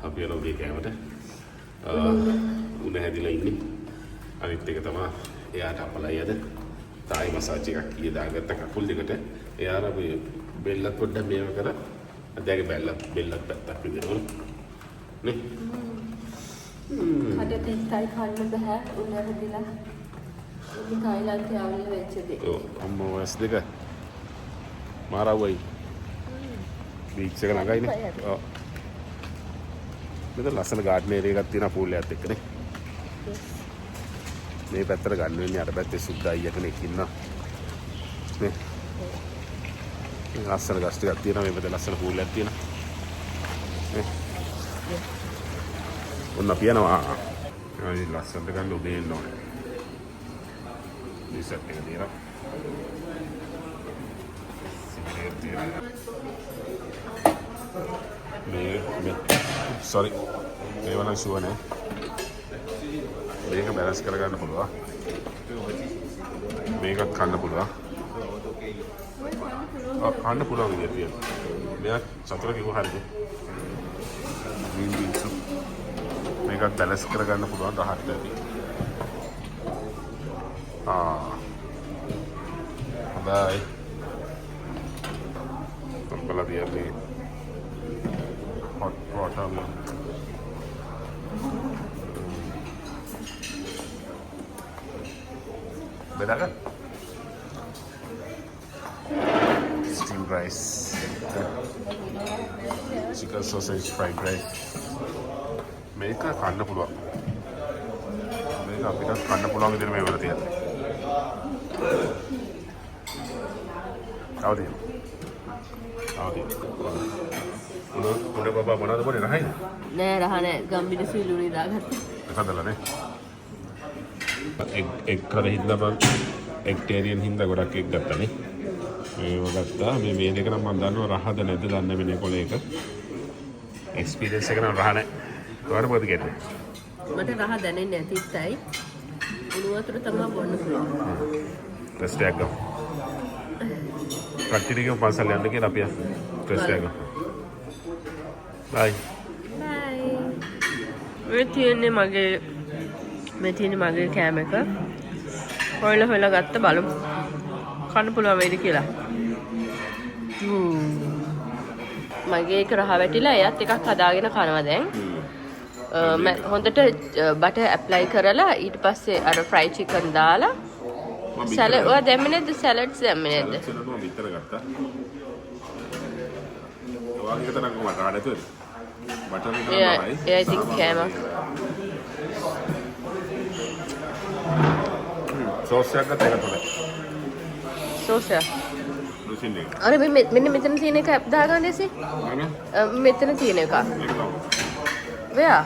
අපි යනවා උදේ කෑමට. උණ හැදිලා ඉන්නේ. අනිත් එක තමයි එයාට අපලයි අද තායි මසාජ් එකක් කීය දාගත්ත කකුල් දෙකට. එයාර මේ බෙල්ලත් පොඩ්ඩක් මේව කරා. අදගේ බෙල්ලත් පැත්තක් විදිහට නේ. අද තෙස්ටයි කන්න බෑ උණ හැදිලා. ඉතින් තායිලන්තේ ආවිල්ලා වෙච්ච දේ. ඔව් අම්මෝ වැස් දෙක මාරවයි. බීච් එක ළඟයිනේ. ඔව්. මෙතන ලස්සන ගාඩන් ඒරියා එකක් තියෙනවා පූල් එකත් එක්කනේ. මේ පැත්තට ගන්න වෙන්නේ අර පැත්තේ සුද්ද අයියා කෙනෙක් ඉන්නවා. නේ. ලස්සන ගස් ටිකක් තියෙනවා මේ පැත්තේ ලස්සන පූල් එකක් තියෙනවා. නේ. ඔන්න අපි යනවා. ආයි ලස්සනට ගන්න ඔබේ එන්න ඕනේ. මේ සෙට් එක තියෙනවා. සිගරට් තියෙනවා. මේ sorry මේව නම් ෂුවර් නෑ මේක බැලන්ස් කරගන්න පුළුවන් මේකත් කන්න පුළුවන් කන්න පුළුවන් විදියට තියෙනවා මෙයා සතර කිව්ව හරිද මේකත් බැලන්ස් කරගන්න පුළුවන් රහත් ඇති හොඳයි බලලා තියන්නේ hot water bedakan steamed rice chicken sausage fried rice මේක කන්න පුළුවන් මේක අපිට කන්න පුළුවන් විදිහට මේ වල තියෙනවා අවදි උඩ බබා මොනවද බොන්නේ රහයිද නෑ රහ නෑ ගම්බින සීලුනේ දාගත්තා එකදලා නේ එක් කර හින්දා මම එක්ටේරියන් හින්දා ගොඩක් එක් ගත්තානේ මේව ගත්තා මේ දෙක නම් මම දන්නවා රහද නැද්ද දන්නේ මේ කොලේ එක එක්ස්පීරියන්ස් එක නම් රහ නැහැ ඔයාලට මොකද කියන්නේ මට රහ දැනෙන්නේ නැතියි උණු වතුර තමයි බොන්න පුළුවන් ටෙස්ට් එකක් ගමු කට්ටියගේ පන්සල් යන්න කියලා අපි ටෙස්ට් එකක් ගමු බයි මේ තියෙන්නේ මගේ කෑම එක හොයලා ගත්ත බලමු කන්න පුළුවන් වේද කියලා මගේ එක රහ වැටිලා එයත් එකක් හදාගෙන කනවා දැන් හොඳට බටර් ඇප්ලයි කරලා ඊට පස්සේ අර ෆ්‍රයි චිකන් දාලා සැලඩ් ඔයා දැම්මේ නැද්ද සැලඩ්ස් දැම්මේ නැද්ද සැලඩ් මම විතර ගත්තා ඔයාගේ තරම් කොහමද ආඩතුනේ බටර් විතරයි I think කෑමක් සෝස් එකක් ගත්තා ඒක තමයි සෝස් එක රුසින්නේ අර මෙන්න මෙතන තියෙන එක ඇප් දාගන්න එසේ මෙතන තියෙන එක where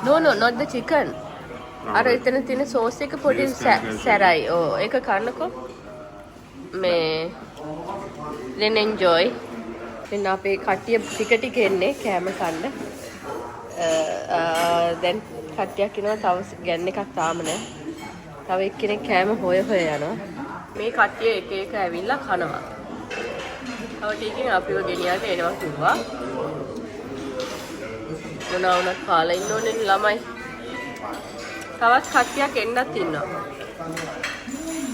no not the chicken අර එතන තියෙන සෝස් එක පොඩි සැරයි ඕ ඒක කන්නකෝ මේ then enjoy then අපේ කට්ටිය ටික එන්නේ කෑම කන්න then කට්ටියක් ඉනවා තව ගෑන් එකක් තාම නැහැ තව එක්කෙනෙක් කෑම හොය යනවා මේ කට්ටිය එක එක ඇවිල්ලා කනවා තව ටිකකින් අපිව ගෙනියන්න එනවා කිව්වා මොනවා වුණත් කාලා ඉන්න ඕනේ ළමයි තවත් කට්ටියක් එන්නත් ඉන්නවා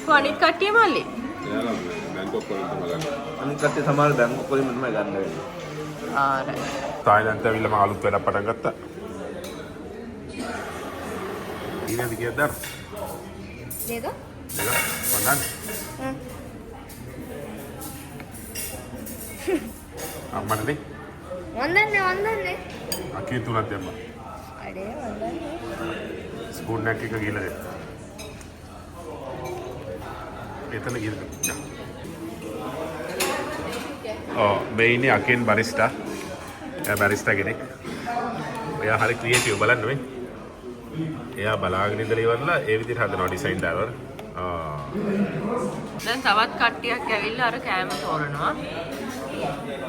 කො අනිත් කට්ටිය මල්ලි එයාලා බැංකුවක් වලින් තමයි ගන්න අනිත් කට්ටිය සමහර බැංකුවක් වලින් තමයි ගන්න වෙන්නේ right තායිලන්තේ ඇවිල්ලා මම අලුත් වැඩක් පටන් ගත්තා ඊනද කියද්දා නේද දෙක වන්දන් අම්මනේ වන්දන්නේ අකී තුනක් දෙන්න අඩේ වන්දන්නේ ස්පූන් එකක් ගිහලා දෙන්න එතන ගිහලා මේ ඉන්නේ අකෙන් බරිස්ටා බරිස්ටා කෙනෙක් එයා හරි ක්‍රියේටිව් බලන්න මේ එයා බලාගෙන ඉඳලා ඉවරලා ඒ විදිහට හදනවා ඩිසයින් දාලා දැන් තවත් කට්ටියක් ඇවිල්ලා අර කෑම තෝරනවා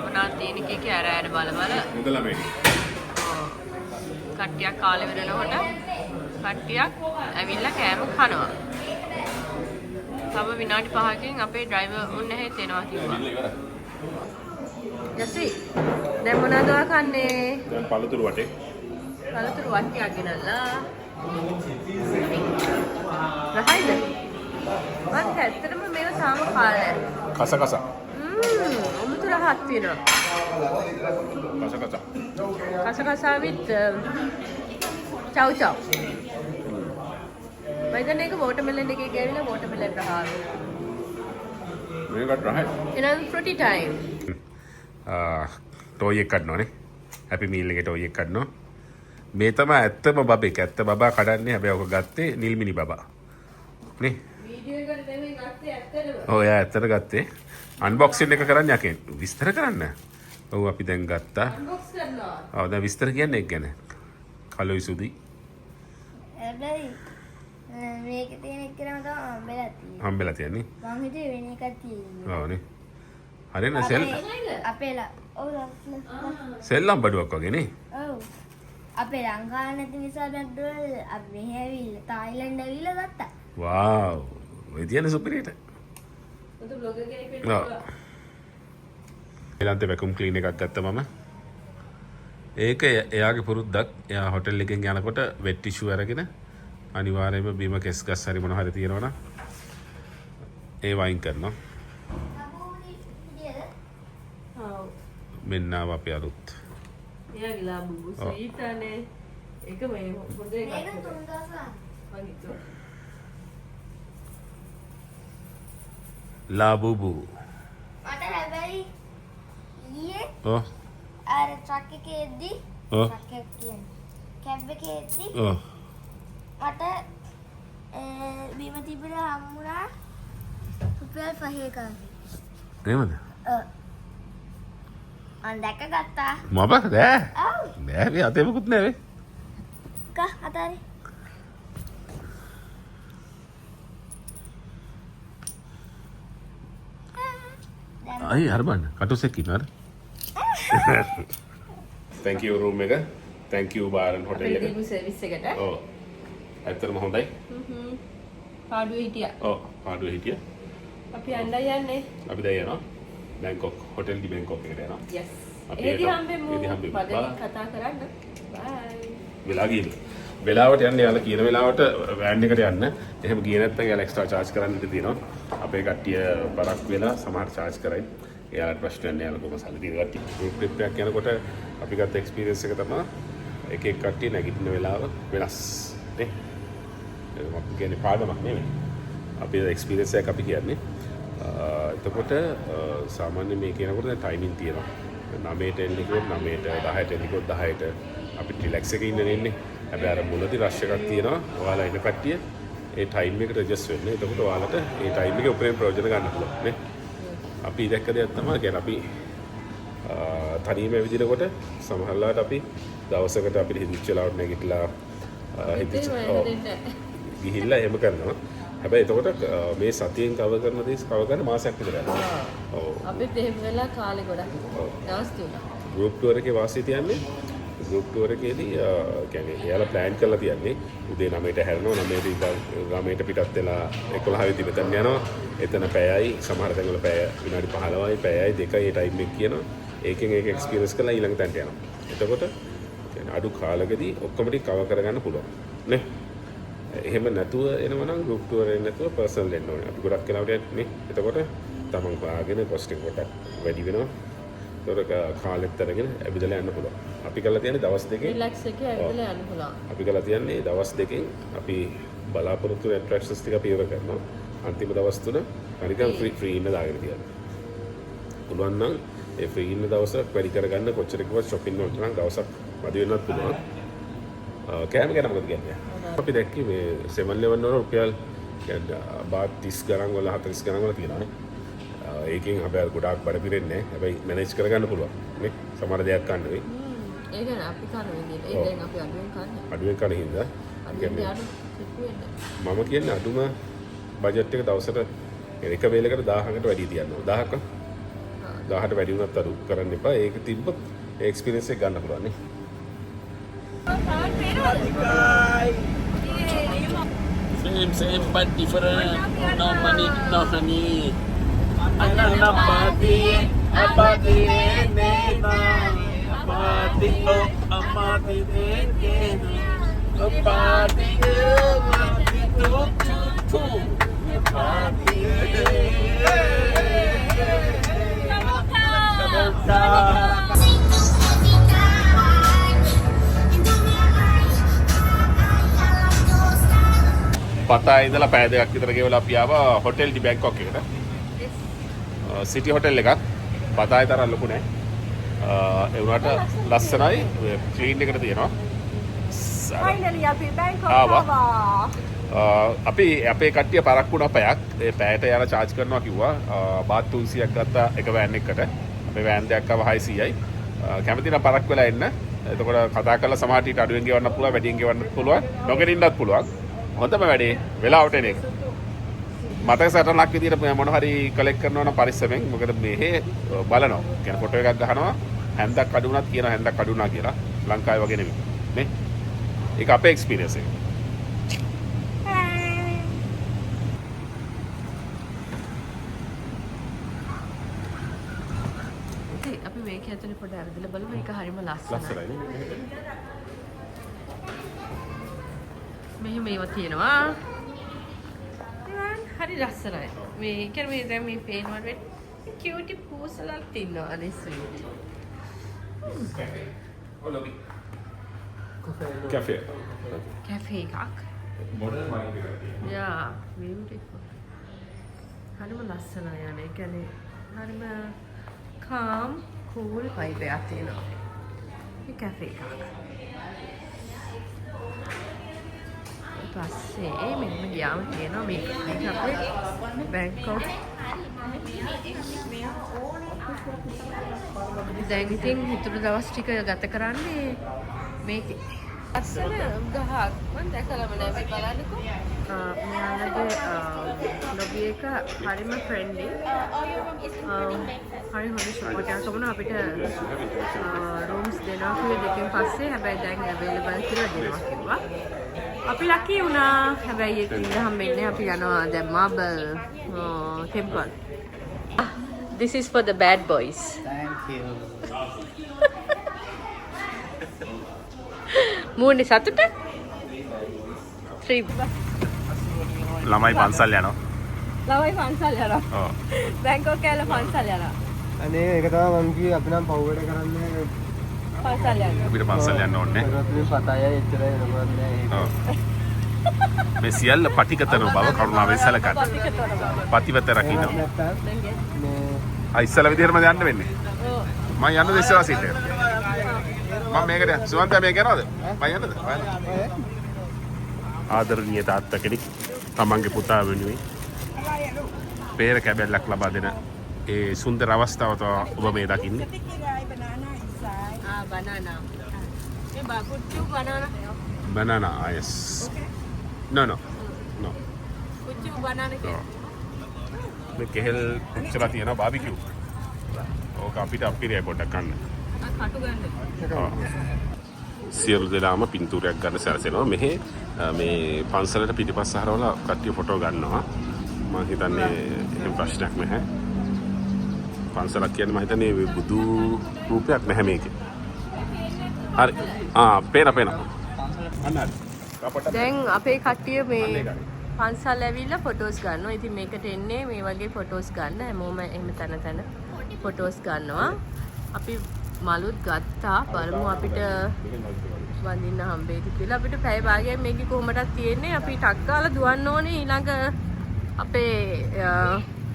මොනවද තියෙන කීකේ අර බල හොඳ ළමයි කට්ටියක් කාලේ වෙනකොට කට්ටියක් ඇවිල්ලා කෑම කනවා තව විනාඩි 5කින් අපේ ඩ්‍රයිවර් උන් නැහෙත් එනවා කිව්වා යසි. දැන් මොනවද ඔයා කන්නේ? දැන් පළතුරු වටේ. පළතුරු වට්ටියක් ගෙනල්ලා. රහයිද? මම ඇත්තටම මේක තාම කාලේ. කස කස. අමුතු රහක් තියෙනවා. කස කස. කස කසාවිත් චව් චව්. මම දැන් ඒක වෝටර්මෙලන් එකේ ගෑවිලා වෝටර්මෙලන් රහ. මේකට රහයි. එහෙනම් ෆෘටි ටයිම්. ටෝයි එක කඩනවනේ. හැපි මීල් එකේ ටෝයි එක කඩනවා. මේ තමයි ඇත්තම බබෙක්. ඇත්ත බබා කඩන්නේ. හැබැයි ඔක ගත්තේ නිල්මිනි බබා. නේ? වීඩියෝ එකට දෙන්නේ ගත්තේ ඇත්තටම. ඔව් එයා ඇත්තට ගත්තේ. අන්බොක්සින් එක කරන්න යකෙන්. විස්තර කරන්න. ඔව් අපි දැන් ගත්තා. අන්බොක්ස් කරනවා. ඔව් දැන් විස්තර කියන්නේ ඒක ගැන. කලොයි සුදි. හැබැයි මේක තියෙන එක කරම තමයි හම්බෙලා තියෙන්නේ. මම හිතුවේ වෙන එකක් තියෙන්නේ. ඔව් නේ. හරියන සෙල් අපේලා ඔව් සෙල්ලම් බඩුවක් වගේ නේ. ඔව් අපේ ලංකාවේ නැති නිසා බැද්දවල අපි මෙහෙ ඇවිල්ලා තායිලන්ඩ් ඇවිල්ලා ගත්තා. වාව්. ඔය තියෙන සුපිරියට. උතු බ්ලොගර් කෙනෙක් වෙන්න ඔව්. ඊළඟට වැකුම් ක්ලීන් එකක් ගත්තා මම. ඒක එයාගේ පුරුද්දක්. එයා හොටෙල් එකෙන් යනකොට වෙට් ටිෂු අරගෙන අනිවාර්යයෙන්ම බීම කෙස් ගස් හරි මොනවා හරි තියෙනවනම් ඒ වයින් කරනවා. ඔව්. මෙන්න ආව අපේ අලුත්. එයාගේ ලාබු සීතානේ. ඒක මේ පොඩි එකක්. මේක 3000. මං හිතුවා. ලාබුබු. මට හැබැයි ඊයේ ඔව්. අර ට්‍රක් එකේ එද්දි ඔව්. ට්‍රක් එක කියන්නේ කැබ් එකේ එද්දි ඔව්. මට බීම තිබිලා හම්බුණා රුපියල් 5 එකක්. එහෙමද? මම දැක ගත්තා. මොබ නෑ. ඔව්. නෑ මේ අතේ මොකුත් නෑ වේ. අතාරි. අයි අර බලන්න කටුසෙක් ඉන්නවද? thank you room එක. thank you bar and hotel අපේ එක. දීපු සර්විස් එකට. ඔව්. ඇත්තටම හොඳයි. පාඩුවේ හිටියා. ඔව් පාඩුවේ හිටියා. අපි යන්නයි යන්නේ. අපි දැන් යනවා. බැංකොක් හොටෙල් දි බැංකොක් එකට යනවා. yes. අපි එහෙදි යනවා. හම්බෙමු. එහෙදි හම්බෙමු. පදෙන් කතා කරන්න. bye. වෙලා ගිහින්. වෙලාවට යන්න යාලා කියන වෙලාවට වෑන් එකට යන්න. එහෙම ගියේ නැත්නම් යාලා එක්ස්ට්‍රා charge කරන්න ඉඩ තියෙනවා. අපේ කට්ටිය බරක් වෙලා සමහර charge කරයි. එයාලට ප්‍රශ්න නැහැ යාලා කොහොම සල්ලි තියෙන කට්ටිය. ගෲප් ට්‍රිප් එකක් යනකොට අපි ගත්ත එක්ස්පීරියන්ස් එක තමයි එක එක කට්ටිය නැගිටින වෙලාව වෙනස්. නේ? ඒක අපි කියන්නේ පාඩමක් නෙමෙයි. අපි එක්ස්පීරියන්ස් එකක් අපි කියන්නේ. එතකොට සාමාන්‍ය මේ කියනකොට දැන් ටයිමින් තියෙනවා. 9ට එන්නේ කිව්වොත් 9ට 10ට එන්නේ කිව්වොත් 10ට අපි රිලැක්ස් එකේ ඉන්න නෙන්නේ. හැබැයි අර මුලදී රෂ් එකක් තියෙනවා. ඔයාලා ඉන්න කට්ටිය ඒ ටයිම් එකට ඇඩ්ජස්ට් වෙන්න. එතකොට ඔයාලට ඒ ටයිම් එකේ උපරිම ප්‍රයෝජන ගන්න පුළුවන් නේ. අපි දැක්ක දෙයක් තමයි කියන්නේ අපි තනියම ඇවිදිනකොට සමහරවිට අපි දවසකට අපිට හිතච්ච වෙලාවට නැගිටලා හිතච්ච ගිහිල්ලා එහෙම කරනවා. හැබැයි එතකොට මේ සතියෙන් කවර් කරන දේ කවර් කරන මාසයක් විතර යනවා. ඔව්. අපිත් එහෙම වෙලා කාලේ ගොඩක් දවස් තුනක්. ගෲප් ටුවර් එකේ වාසිය තියන්නේ ගෲප් ටුවර් එකේදී කියන්නේ එයාලා ප්ලෑන් කරලා තියන්නේ උදේ 9ට හැරෙනවා 9ට ඉඳන් 9ට පිටත් වෙලා 11 වෙදි මෙතන යනවා. එතන පැයයි සමහර තැන්වල පැය විනාඩි 15යි පැයයි 2යි ඒ ටයිම් එක කියනවා. ඒකෙන් ඒක එක්ස්පීරියන්ස් කරලා ඊළඟ තැනට යනවා. එතකොට කියන්නේ අඩු කාලෙකදී ඔක්කොම ටික කවර් කරගන්න පුළුවන්. නේ? එහෙම නැතුව එනවනම් ගෲප් ටුවර් එක නැතුව පර්සනල් එන්න ඕනේ. අපි ගොඩක් වෙලාවට නේ. එතකොට තමන් වාගෙන කොස්ටින් කොටක් වැඩි වෙනවා. ඒතකොට කාලෙත් අරගෙන ඇවිදලා යන්න පුළුවන්. අපි කරලා තියෙන්නේ දවස් දෙකේ රිලැක්ස් එකේ ඇවිදලා යන්න පුළුවන්. අපි කරලා තියෙන්නේ දවස් දෙකෙන් අපි බලාපොරොත්තු වෙන ඇට්‍රැක්ෂන්ස් ටික අපි ඉවර කරනවා. අන්තිම දවස් තුන නිකන් ෆ්‍රී ඉන්න දාගෙන තියන්න. පුළුවන් නම් ඒ ෆ්‍රී ඉන්න දවස වැඩි කරගන්න කොච්චර කිව්වත් shopping වලට නම් දවසක් වැඩි වෙන්නත් පුළුවන්. කෑම ගැන මොකද කියන්නේ? අපි දැක්කේ මේ 7-Eleven වල රුපියල් බාත් 30 ගණන් වල 40 ගණන් වල තියෙනවානේ. ඒකෙන් හැබැයි ගොඩාක් බඩ පිරෙන්නේ නැහැ. හැබැයි මැනේජ් කරගන්න පුළුවන්. නේ? සමහර දෙයක් ගන්න වෙයි. ඒක නෑ අපි කන විදියට. ඒ දැන් අපි අඩුවෙන් කන්නේ. අඩුවෙන් කන හින්දා අඩුවෙන් යාට කිප්පු වෙන්නේ. මම කියන්නේ අඩුම බජට් එක දවසට එක වේලකට 1000කට වැඩි තියනවා. 1000ක 1000ට වැඩි වුණත් අඩු කරන්න එපා. ඒක තිබ්බොත් ඒ එක්ස්පීරියන්ස් එක ගන්න පුළුවන් නේ. Same but different. No money, no honey. පතා ඉඳලා පැය දෙකක් විතර ගෙවලා අපි ආවා හොටෙල් ඩි බැංකොක් එකට. සිටි හොටෙල් එකක්. පතායි තරම් ලොකු නෑ. ඒ වුණාට ලස්සනයි. ක්ලීන් එකට තියෙනවා. Finally අපි බැංකොක් ආවා. ආවා. අපි අපේ කට්ටිය පරක් වුණා පැයක්. ඒ පැයට යන charge කරනවා කිව්වා. බාත් 300ක් ගත්තා එක වෑන් එකකට. අපේ වෑන් දෙකක් ආව 600යි. කැමති නම් පරක් වෙලා එන්න. එතකොට කතා කරලා සමහර ටික අඩුවෙන් ගෙවන්න පුළුවන්, වැඩියෙන් ගෙවන්න පුළුවන්. නොගෙනින්නත් පුළුවන්. හොඳම වැඩේ වෙලාවට එන එක. මතක සටනක් විදියට මොන හරි කලෙක්ට් කරනවා නම් පරිස්සමෙන්. මොකද මෙහෙ බලනවා. කියන ෆොටෝ එකක් ගහනවා හැන්දක් අඩු වුණත් කියනවා හැන්දක් අඩු වුණා කියලා. ලංකාවේ වගේ නෙමෙයි. නේ? ඒක අපේ එක්ස්පීරියන්ස් එක. අපි මේක ඇතුලේ පොඩ්ඩක් අරදලා බලමු. ඒක හරිම ලස්සනයි. මෙහෙම ඒවා තියෙනවා. හරි ලස්සනයි. මේ කියන්නේ මේ දැන් මේ පේනවට වෙන්නේ කියුටි පූසලක් ඉන්නවා අනේ ස්වීට්. කැෆේ. කැෆේ එකක්. මොඩර්න් වයින් එකක්. යා බියුටිෆුල්. හරිම ලස්සනයි යන්නේ. කියන්නේ හරිම calm cool vibe එකක් තියෙනවා. මේ කැෆේ එකක්. පස්සේ මෙන්න ගියාම තියෙනවා මේක අපේ බැංකොක්. දැන් ඉතින් හිතුරු දවස් ටික ගත කරන්නේ මේකේ. අස්සන ගහක් මම දැකලාම නෑ මේ බලන්නකෝ. මෙයාලගේ ලොබි එක හරිම ෆ්‍රෙන්ඩ්ලි. හරි හොඳ සපෝට් එකක් කරනවා අපිට රූම්ස් දෙනවා කියලා දෙකෙන් පස්සේ හැබැයි දැන් අවైలබල් කියලා දෙනවා කිව්වා. අපි ලකී වුණා. හැබැයි ඒක ඉන්න හම්බෙන්නේ අපි යනවා දැන් marble temple. This is for the bad boys. Thank you. මූණේ සතුට? 3 ළමයි පන්සල් යනවා. ළමයි පන්සල් යනවා. ඔව්. බැංකොක් ඇවිල්ලා පන්සල් යනවා. අනේ ඒක තමයි මම කිව්වේ අපි නම් පව් වැඩ කරන්නේ පන්සල් යනවා. අපිට පන්සල් යන්න ඕනේ. රත්නේ පතයයි එච්චරයි නමවත් නෑ. ඔව්. මේ සියල්ල පටිගතන බව කරුණාවෙන් සැලකන්න. පතිවත රකින්න. ඉස්සලා විදිහටම යන්න වෙන්නේ. ඔව්. මම යන්නද ඉස්සලා සීට් එකට. මම මේකට සුවන්ත මේක යනවද? මම යන්නද? ආදරණීය තාත්තා කෙනෙක් තමන්ගේ පුතා වෙනුවෙන් පෙර කැබැල්ලක් ලබා දෙන ඒ සුන්දර අවස්ථාව ඔබ මේ දකින්නේ. banana. Put 2 banana. Banana, yes. No. Put 2 banana. මේ කෙහෙල් උච්චලා තියෙනවා බාබිකියු. ඕක අපිට අපිරිය පොඩ්ඩක් කන්න. කටු ගන්න. සියලු දෙනාම පින්තූරයක් ගන්න සැරසෙනවා. මෙහි මේ පන්සලට පිටිපස්ස හරවලා කට්ටිය ෆොටෝ ගන්නවා. මම හිතන්නේ එහෙම ප්‍රශ්නයක් නැහැ. පන්සලක් කියන්නේ මම හිතන්නේ බුදු රූපයක් නැහැ මේකේ. හරි. පේන. අන්න හරි. දැන් අපේ කට්ටිය මේ පන්සල් ඇවිල්ලා ෆොටෝස් ගන්නවා. ඉතින් මේකට එන්නේ මේ වගේ ෆොටෝස් ගන්න. හැමෝම එහෙම තන ෆොටෝස් ගන්නවා. අපි මලුත් ගත්තා. බලමු අපිට වඳින්න හම්බෙයිද කියලා. අපිට පැය භාගයක් මේකේ කොහමදක් තියෙන්නේ. අපි ටක් ගාලා දුවන්න ඕනේ ඊළඟ අපේ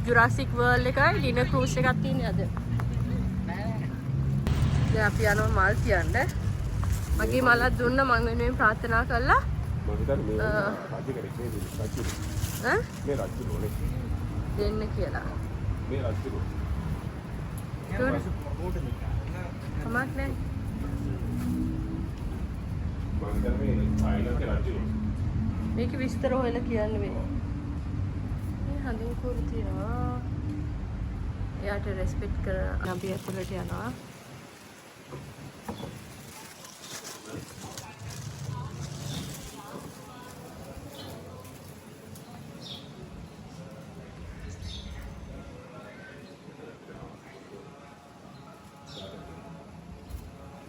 ජුරාසික් වර්ල්ඩ් එකයි ඩිනර් ක්‍රූස් එකක් තියෙන්නේ අද. දැන් අපි යනවා මල් තියන්න. මගේ මලක් දුන්න මම වෙනුවෙන් ප්‍රාර්ථනා කළා. මම හිතන්නේ මේ රාජ්‍ය කරේ මේ රාජ්‍ය රෝනේ දෙන්න කියලා. මේ රාජ්‍ය රෝ. කමක් නැහැ. මම හිතන්නේ මේ තායිලන්තේ රාජ්‍ය රෝ. මේක විස්තර හොයලා කියන්න වෙන්නේ. මේ හඳුන් කුරු තියනවා. එයාට රෙස්පෙක්ට් කරන අපි ඇතුළට යනවා.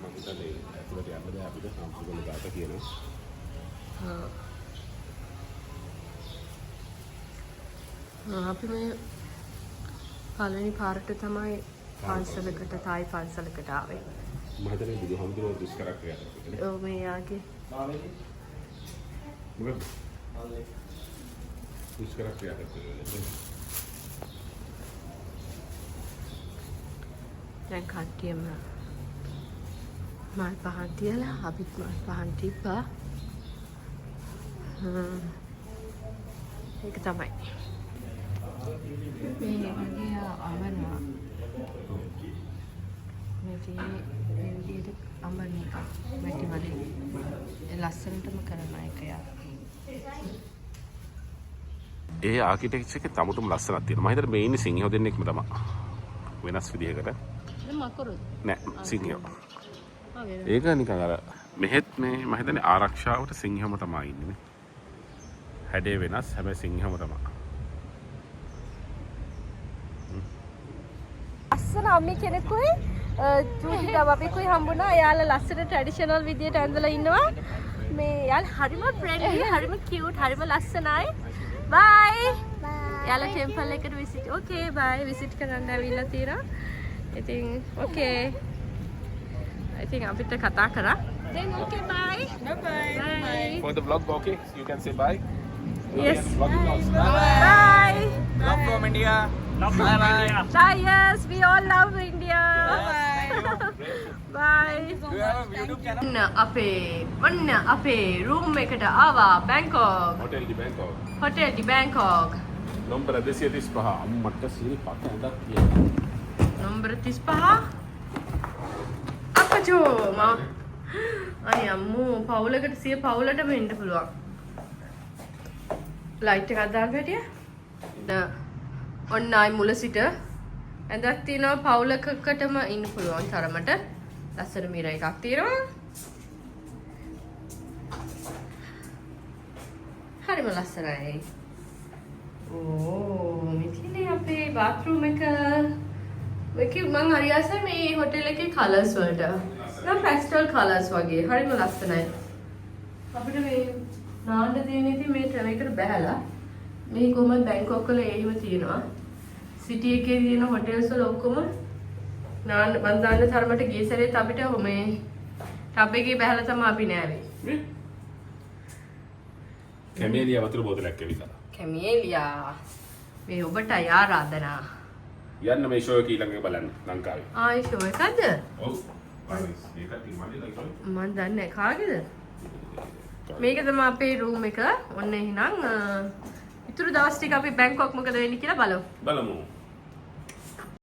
මම හිතන්නේ ඇතුළට යන්න බෑ අපිට සම්පූර්ණ දාත කියනවා. අපි මේ පළවෙනි පාරට තමයි පන්සලකට තායි පන්සලකට ආවේ. මම හිතන්නේ බුදුහාමුදුරුවෝ දුෂ්කර ක්‍රියා කරලා. ඔව් මේ යාගේ මොකද? දුෂ්කර ක්‍රියා කරලා. දැන් කට්ටියම මල් පහන් තියලා අපිත් මල් පහන් තිබ්බා. ඒක තමයි. මේ වගේ අඹනවා. මේ විදිහට අඹන එක මැටි වලින් ඒ ලස්සනටම කරන එක යා. ඒ ආකිටෙක්චර් එකේ තමුතුම ලස්සනක් තියෙනවා. මම හිතන්නේ මේ ඉන්නේ සිංහයෝ දෙන්නෙක්ම තමයි. වෙනස් විදිහකට. මකරුද? නෑ සිංහයෝ. ඒක නිකන් අර මෙහෙත් මේ මම හිතන්නේ ආරක්ෂාවට සිංහයම තමයි ඉන්නේ. හැඩේ වෙනස් හැබැයි සිංහයම තමයි. අස්සන අම්මි කෙනෙකුයි චූටි ගවපෙකුයි හම්බුණා. එයාලා ලස්සන ට්‍රැඩිෂනල් විදියට ඇඳලා ඉන්නවා. මේ එයාලා හරිම ෆ්‍රෙන්ඩ්ලි, හරිම කියුට්, හරිම ලස්සනයි. බයි. එයාලා ටෙම්පල් එකට විසිට්. ඕකේ බයි. විසිට් කරන්න ඇවිල්ලා තියෙනවා. ඉතින් ඕකේ. ඉතින් අපිට කතා කරා. Then okay bye. Bye. For the vlog okay you can say bye. Yes. Bye. Bye. Love from India. Love from India. Bye. Yes, we all love India. Bye. Do you have a YouTube channel? ඔන්න අපේ room එකට ආවා Bangkok. Hotel di Bangkok. Hotel di Bangkok. Nomor 235 අම්මට සීනි පට ඇඳක් තියෙනවා. Nomor 35. Apa cuma? Ay ammu පවුලකට සිය පවුලටම එන්න පුළුවන්. ලයිට් එකක් දාන්න හැටිය. ඔන්න ආයි මුල සිට ඇඳක් තියෙනවා පවුලකටම ඉන්න පුළුවන් තරමට. ලස්සන මිර එකක් තියෙනවා. හරිම ලස්සනයි. ඕ මෙතන අපේ bathroom එක. මේක මං හරි ආසයි මේ හොටෙල් එකේ කලර්ස් වලට. නම් පැස්ටල් කලර්ස් වගේ. හරිම ලස්සනයි. අපිට මේ නාන්න තියෙන ඉතින් මේ මේකට බහැලා මේ කොහොමද බැංකොක් වල එහෙම තියෙනවා. සිටි එකේ තියෙන හොටෙල්ස් වල ඔක්කොම නාන්න මන් දාන්න තරමට ගිය සැරේත් අපිට මේ ටබ් එකේ බහැලා තමයි අපි නෑවේ. කැමේලියා වතුර බෝතලයක් ඇවිල්ලා. කැමියලියා මේ ඔබටයි ආරාධනා. යන්න මේ ෂෝ එක ඊළඟට බලන්න ලංකාවේ. ආයි ෂෝ එකද? ඔව්. ඒක තිමාලි ලයිකෝ. මන් දන්නේ කාගේද? මේක තමයි අපේ රූම් එක. ඔන්න එහෙනම් ඉතුරු දවස් ටික අපි බැංකොක් මොකද වෙන්නේ කියලා බලමු. බලමු.